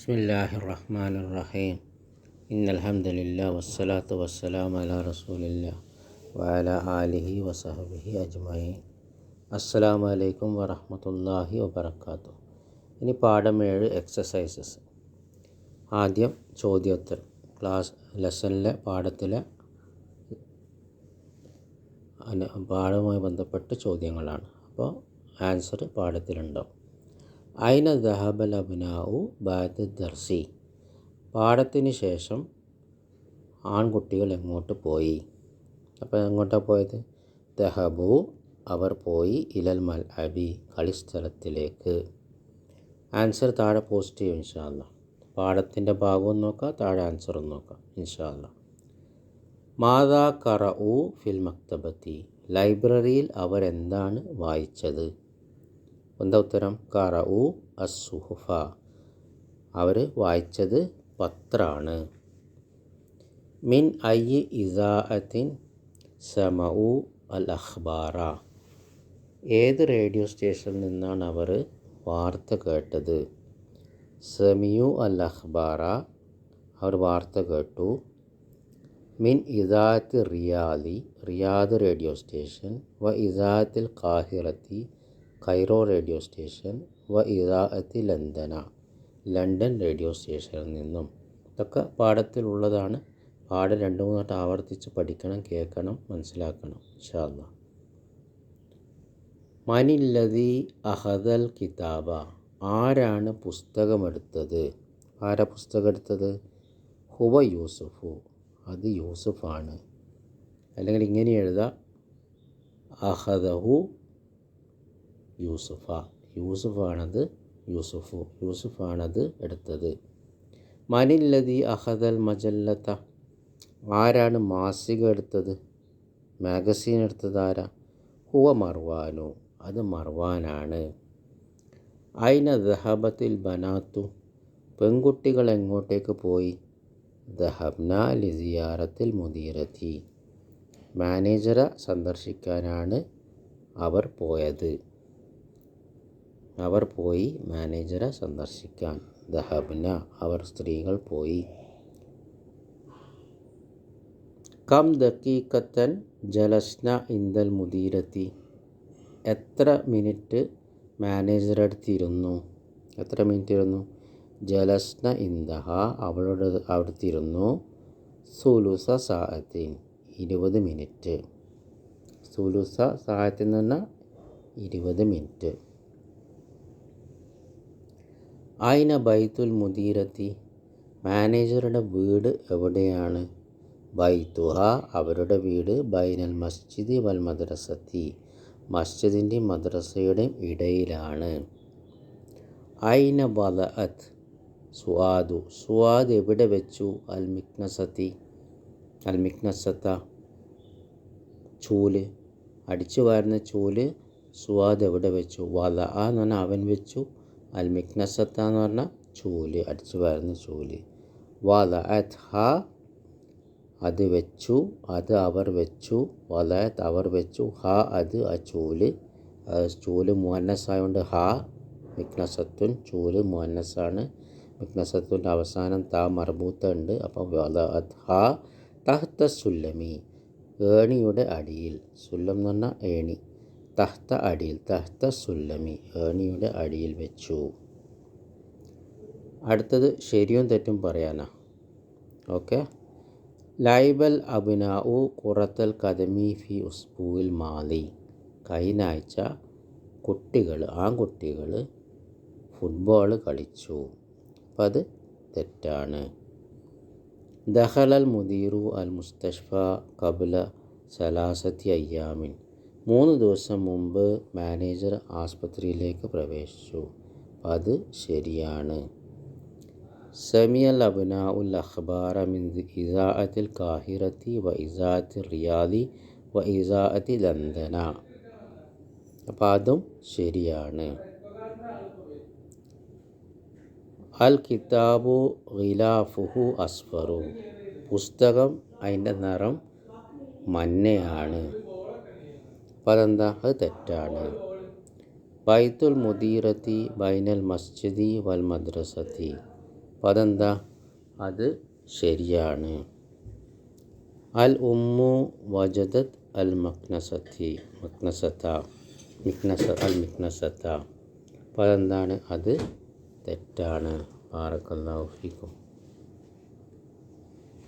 ബിസ്മില്ലാഹിർ-റഹ്മാനിർ-റഹീം. ഇന്നൽഹംദുലില്ലാ വസ്സലാത്തു വസ്സലാമു അലാ റസൂലില്ലാ വഅലാ ആലിഹി വസഹ്ബിഹി അജ്മഈൻ. അസ്സലാമു അലൈക്കും വറഹ്മത്തുള്ളാഹി വബറകാതുഹു. ഇനി പാഠം 7 എക്സസൈസസ്. ആദ്യം ചോദ്യോത്തരം. ലെസണിലെ പാഠവുമായി ബന്ധപ്പെട്ട് ചോദ്യങ്ങളാണ്. അപ്പോൾ ആൻസർ പാഠത്തിലുണ്ടാവും. ഐന ദഹബൽ അബ്നാഉ ബഅദ ദർസി. പാഠത്തിന് ശേഷം ആൺകുട്ടികൾ എങ്ങോട്ട് പോയി? അപ്പോൾ എങ്ങോട്ടാണ് പോയത്? ദഹബു അവർ പോയി, ഇലൽ മൽഅബി കളിസ്ഥലത്തിലേക്ക്. ആൻസർ താഴെ പോസ്റ്റ് ചെയ്യും ഇൻഷാ അല്ലാഹ്. പാഠത്തിൻ്റെ ഭാഗവും നോക്കാം, താഴെ ആൻസറും നോക്കാം ഇൻഷാ അല്ലാഹ്. മാദാ ഖറഉ ഫിൽ മക്തബത്തി. ലൈബ്രറിയിൽ അവരെന്താണ് വായിച്ചത്? എന്താ ഉത്തരം? ഖറഉ അസ്സുഹുഫ. അവർ വായിച്ചത് പത്രാണ്. മിൻ അയ്യി ഇസാഅത്തിൻ സമഉ അൽ അഖ്ബാറ. ഏത് റേഡിയോ സ്റ്റേഷനിൽ നിന്നാണ് അവർ വാർത്ത കേട്ടത്? സമിയു അൽ അഖ്ബാറ. അവർ വാർത്ത കേട്ടു. മിൻ ഇസാഅത്തി റിയാദ് റേഡിയോ സ്റ്റേഷൻ. വ ഇസാഅത്തിൽ ഖാഹിറത്തി കൈറോ റേഡിയോ സ്റ്റേഷൻ. വ ഇസാഅത്തി ലണ്ടൻ റേഡിയോ സ്റ്റേഷനിൽ നിന്നും. ഇതൊക്കെ പാഠത്തിലുള്ളതാണ്. പാഠം 2-3 വട്ടം ആവർത്തിച്ച് പഠിക്കണം, കേൾക്കണം, മനസ്സിലാക്കണം ഇൻഷാ അല്ലാഹ്. മനില്ലദീ അഖദൽ കിതാബ. ആരാണ് പുസ്തകമെടുത്തത്? ആരാ പുസ്തകം എടുത്തത്? ഹുവ യൂസുഫു. അത് യൂസുഫാണ്. അല്ലെങ്കിൽ ഇങ്ങനെ എഴുതാം, അഖദഹു യൂസുഫ. യൂസുഫാണത് എടുത്തത്. മനില്ലദീ അഖദൽ മജല്ലത. ആരാണ് മാസിക എടുത്തത്? മാഗസീൻ എടുത്തത് ആരാ? ഹുവ മർവാനു. അത് മർവാനാണ്. ഐന ദഹബത്തിൽ ബനാത്തു. പെൺകുട്ടികൾ എങ്ങോട്ടേക്ക് പോയി? ദഹബ്ന ലിസിയാറത്തിൽ മുദീരത്തി. മാനേജറെ സന്ദർശിക്കാനാണ് അവർ പോയത്. അവർ പോയി മാനേജറെ സന്ദർശിക്കാൻ. ദഹബ്ന അവർ സ്ത്രീകൾ പോയി. കം ദഖീഖത്തൻ ജലസ്ന ഇൻദൽ മുദീരത്തി. എത്ര മിനിറ്റ് മാനേജറെ അടുത്തിരുന്നു? എത്ര മിനിറ്റ് ഇരുന്നു? ജലസ്ന ഇൻദഹ അവിടുത്തിരുന്നു. സുലുസ സാഅത്തിൻ 20 മിനിറ്റ്. സുലുസ സാഅത്തിൻ എന്ന് പറഞ്ഞാൽ 20 മിനിറ്റ്. ഐന ബൈത്തുൽ മുദീരത്തി. മാനേജറുടെ വീട് എവിടെയാണ്? ബൈത്തുഹ അവരുടെ വീട് ബൈനൽ മസ്ജിദി വൽ മദ്രസത്തി. മസ്ജിദിൻ്റെയും മദ്രസയുടെയും ഇടയിലാണ്. ഐന വദഅത് സുആദു. സുആദ് എവിടെ വെച്ചു? അൽ മിക്നസത്ത ചൂല്, അടിച്ചു വാരുന്ന ചൂല് സുആദ് എവിടെ വെച്ചു? വദഅ എന്ന് പറഞ്ഞാൽ അവൻ വെച്ചു. അൽ മിക്നസത്ത എന്ന് പറഞ്ഞാൽ ചൂല്, അടിച്ചു വാരുന്ന ചൂല്. വദഅത് ഹ അത് വെച്ചു, അത് അവർ വെച്ചു. വദഅത് അവർ വെച്ചു. ഹ അത് ആ ചൂല് മുഅന്നസായതുകൊണ്ട് ഹ. മിക്നസത്തുൻ ചൂല് മുഅന്നസാണ്. മിക്നസത്തുൻ്റെ അവസാനം താ മർബൂത്ത ഉണ്ട്. അപ്പോൾ വദഅത് ഹ തഹ്ത സുല്ലമി ഏണിയുടെ അടിയിൽ. സുല്ലം എന്ന് പറഞ്ഞാൽ ഏണി. തഹ്ത അടിയിൽ, തഹ്ത സുല്ലമി ഏണിയുടെ അടിയിൽ വെച്ചു. അടുത്തത് ശരിയും തെറ്റും പറയാനാ. ഓക്കെ. ലൈബൽ അബ്നാഉ ഖുറത്തൽ ഖദമി ഫി ഉസ്ബൂഇൽ മാദി. കഴിഞ്ഞ ആഴ്ച ആൺകുട്ടികൾ ഫുട്ബോൾ കളിച്ചു. അപ്പം അത് തെറ്റാണ്. ദഖലൽ മുദീറു അൽ മുസ്തഷ്ഫ ഖബ്ല സലാസത്തി അയ്യാമിൻ. 3 ദിവസം മുമ്പ് മാനേജർ ആസ്പത്രിയിലേക്ക് പ്രവേശിച്ചു. അത് ശരിയാണ്. സമിയൽ അബ്നാഉൽ അഖ്ബാറ മിൻ ഇസാഅത്തിൽ ഖാഹിറത്തി വ ഇസാഅത്തിൽ റിയാദി വ ഇസാഅത്തി ലണ്ടന. അപ്പം അതും ശരിയാണ്. അൽ കിതാബു ഗിലാഫുഹു അസ്ഫറു. പുസ്തകം അതിൻ്റെ നിറം മഞ്ഞയാണ്. അപ്പം അതെന്താ? അത് തെറ്റാണ്. ബൈത്തുൽ മുദീറത്തി ബൈനൽ മസ്ജിദി വൽ മദ്രസത്തി. അപ്പോൾ അതെന്താ, അത് ശരിയാണ്. അൽ ഉമ്മു വജദത് അൽ മിക്നസത്ത. അപ്പോൾ അതെന്താണ്, അത് തെറ്റാണ്. ബാറക്കല്ലാഹു ഫീക്കും.